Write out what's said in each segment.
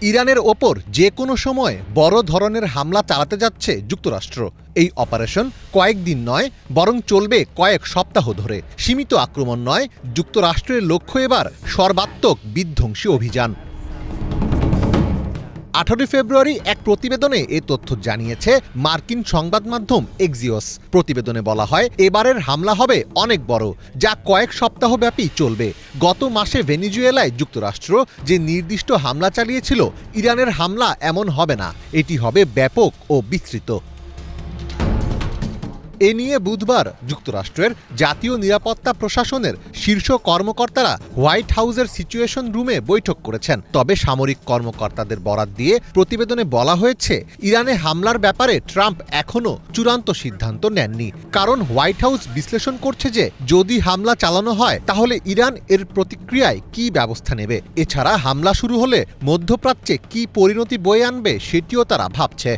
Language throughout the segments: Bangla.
ইরানের ওপর যে কোনো সময় বড় ধরনের হামলা চালাতে যাচ্ছে যুক্তরাষ্ট্র। এই অপারেশন কয়েকদিন নয়, বরং চলবে কয়েক সপ্তাহ ধরে। সীমিত আক্রমণ নয়, যুক্তরাষ্ট্রের লক্ষ্য এবার সর্বাত্মক বিধ্বংসী অভিযান। 18 ফেব্রুয়ারি এক প্রতিবেদনে এ তথ্য জানিয়েছে মার্কিন সংবাদ মাধ্যম এক্সিওস। প্রতিবেদনে বলা হয়, এবারের হামলা হবে অনেক বড়, যা কয়েক সপ্তাহব্যাপী চলবে। গত মাসে ভেনেজুয়েলায় যুক্তরাষ্ট্র যে নির্দিষ্ট হামলা চালিয়েছিল, ইরানের হামলা এমন হবে না, এটি হবে ব্যাপক ও বিস্তৃত। এ নিয়ে বুধবার যুক্তরাষ্ট্রের জাতীয় নিরাপত্তা প্রশাসনের শীর্ষ কর্মকর্তারা হোয়াইট হাউসের সিচুয়েশন রুমে বৈঠক করেছেন। তবে সামরিক কর্মকর্তাদের বরাত দিয়ে প্রতিবেদনে বলা হয়েছে, ইরানে হামলার ব্যাপারে ট্রাম্প এখনও চূড়ান্ত সিদ্ধান্ত নেননি। কারণ হোয়াইট হাউস বিশ্লেষণ করছে যে যদি হামলা চালানো হয়, তাহলে ইরান এর প্রতিক্রিয়ায় কী ব্যবস্থা নেবে। এছাড়া হামলা শুরু হলে মধ্যপ্রাচ্যে কী পরিণতি বয়ে আনবে সেটিও তারা ভাবছে।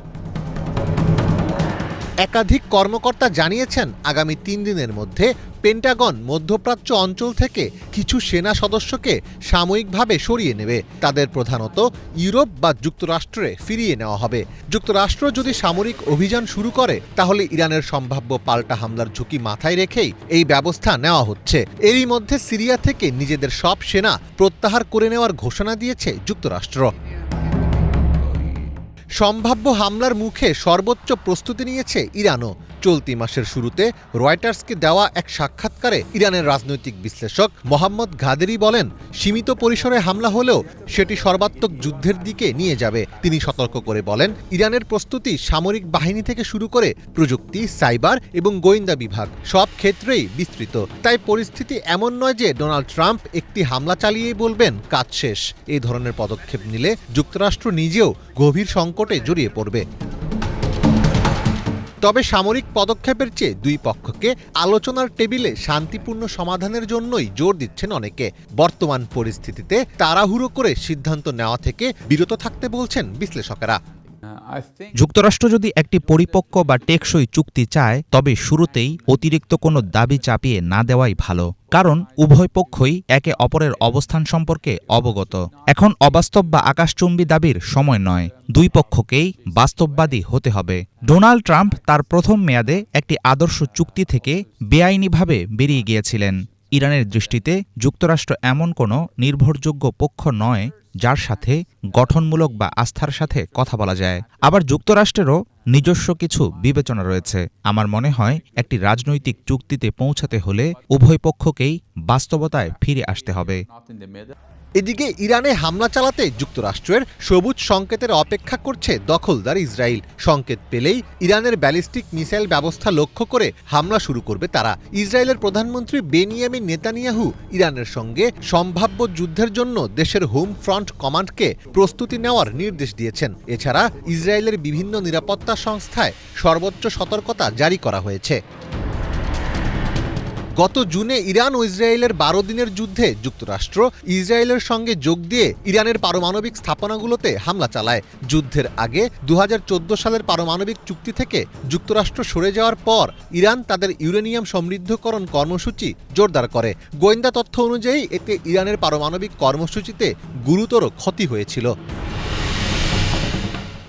একাধিক কর্মকর্তা জানিয়েছেন, আগামী 3 দিনের মধ্যে পেন্টাগন মধ্যপ্রাচ্য অঞ্চল থেকে কিছু সেনা সদস্যকে সাময়িকভাবে সরিয়ে নেবে। তাদের প্রধানত ইউরোপ বা যুক্তরাষ্ট্রে ফিরিয়ে নেওয়া হবে। যুক্তরাষ্ট্র যদি সামরিক অভিযান শুরু করে, তাহলে ইরানের সম্ভাব্য পাল্টা হামলার ঝুঁকি মাথায় রেখেই এই ব্যবস্থা নেওয়া হচ্ছে। এরই মধ্যে সিরিয়া থেকে নিজেদের সব সেনা প্রত্যাহার করে নেওয়ার ঘোষণা দিয়েছে যুক্তরাষ্ট্র। সম্ভাব্য হামলার মুখে সর্বোচ্চ প্রস্তুতি নিয়েছে ইরানও। চলতি মাসের শুরুতে রয়টার্সকে দেওয়া এক সাক্ষাৎকারে ইরানের রাজনৈতিক বিশ্লেষক মোহাম্মদ ঘাদেরি বলেন, সীমিত পরিসরে হামলা হলেও সেটি সর্বাত্মক যুদ্ধের দিকে নিয়ে যাবে। তিনি সতর্ক করে বলেন, ইরানের প্রস্তুতি সামরিক বাহিনী থেকে শুরু করে প্রযুক্তি, সাইবার এবং গোয়েন্দা বিভাগ সব ক্ষেত্রেই বিস্তৃত। তাই পরিস্থিতি এমন নয় যে ডোনাল্ড ট্রাম্প একটি হামলা চালিয়েই বলবেন কাজ শেষ। এই ধরনের পদক্ষেপ নিলে যুক্তরাষ্ট্র নিজেও গভীর সংকটে জড়িয়ে পড়বে। তবে সামরিক পদক্ষেপের চেয়ে দুই পক্ষকে আলোচনার টেবিলে শান্তিপূর্ণ সমাধানের জন্যই জোর দিচ্ছেন অনেকে। বর্তমান পরিস্থিতিতে তাড়াহুড়ো করে সিদ্ধান্ত নেওয়া থেকে বিরত থাকতে বলছেন বিশ্লেষকেরা। যুক্তরাষ্ট্র যদি একটি পরিপক্ক বা টেকসই চুক্তি চায়, তবে শুরুতেই অতিরিক্ত কোনো দাবি চাপিয়ে না দেওয়াই ভালো। কারণ উভয় পক্ষই একে অপরের অবস্থান সম্পর্কে অবগত। এখন অবাস্তব বা আকাশচুম্বী দাবির সময় নয়, দুই পক্ষকেই বাস্তববাদী হতে হবে। ডোনাল্ড ট্রাম্প তার প্রথম মেয়াদে একটি আদর্শ চুক্তি থেকে বেআইনিভাবে বেরিয়ে গিয়েছিলেন। ইরানের দৃষ্টিতে যুক্তরাষ্ট্র এমন কোনো নির্ভরযোগ্য পক্ষ নয় যার সাথে গঠনমূলক বা আস্থার সাথে কথা বলা যায়। আবার যুক্তরাষ্ট্রেরও নিজস্ব কিছু বিবেচনা রয়েছে। আমার মনে হয়, একটি রাজনৈতিক চুক্তিতে পৌঁছাতে হলে উভয় পক্ষকেই বাস্তবতায় ফিরে আসতে হবে। এদিকে ইরানে হামলা চালাতে যুক্তরাষ্ট্রের সবুজ সংকেতের অপেক্ষা করছে দখলদার ইসরায়েল। সংকেত পেলেই ইরানের ব্যালিস্টিক মিসাইল ব্যবস্থা লক্ষ্য করে হামলা শুরু করবে তারা। ইসরায়েলের প্রধানমন্ত্রী বেনিয়ামিন নেতানিয়াহু ইরানের সঙ্গে সম্ভাব্য যুদ্ধের জন্য দেশের হোম ফ্রন্ট কমান্ডকে প্রস্তুতি নেওয়ার নির্দেশ দিয়েছেন। এছাড়া ইসরায়েলের বিভিন্ন নিরাপত্তা সংস্থায় সর্বোচ্চ সতর্কতা জারি করা হয়েছে। গত জুনে ইরান ও ইসরায়েলের 12 দিনের যুদ্ধে যুক্তরাষ্ট্র ইসরায়েলের সঙ্গে যোগ দিয়ে ইরানের পারমাণবিক স্থাপনাগুলোতে হামলা চালায়। যুদ্ধের আগে 2014 সালের পারমাণবিক চুক্তি থেকে যুক্তরাষ্ট্র সরে যাওয়ার পর ইরান তাদের ইউরেনিয়াম সমৃদ্ধকরণ কর্মসূচি জোরদার করে। গোয়েন্দা তথ্য অনুযায়ী এতে ইরানের পারমাণবিক কর্মসূচিতে গুরুতর ক্ষতি হয়েছিল।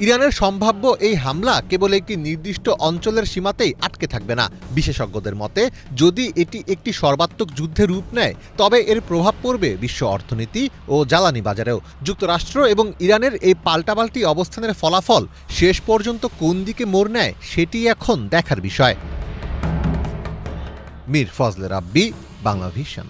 ইরানের সম্ভাব্য এই হামলা কেবল একটি নির্দিষ্ট অঞ্চলের সীমাতেই আটকে থাকবে না। বিশেষজ্ঞদের মতে, যদি এটি একটি সর্বাত্মক যুদ্ধে রূপ নেয়, তবে এর প্রভাব পড়বে বিশ্ব অর্থনীতি ও জ্বালানি বাজারেও। যুক্তরাষ্ট্র এবং ইরানের এই পাল্টাপাল্টি অবস্থানের ফলাফল শেষ পর্যন্ত কোন দিকে মোড় নেয়, সেটি এখন দেখার বিষয়। মীর ফজলে রাব্বি, বাংলা ভিশন।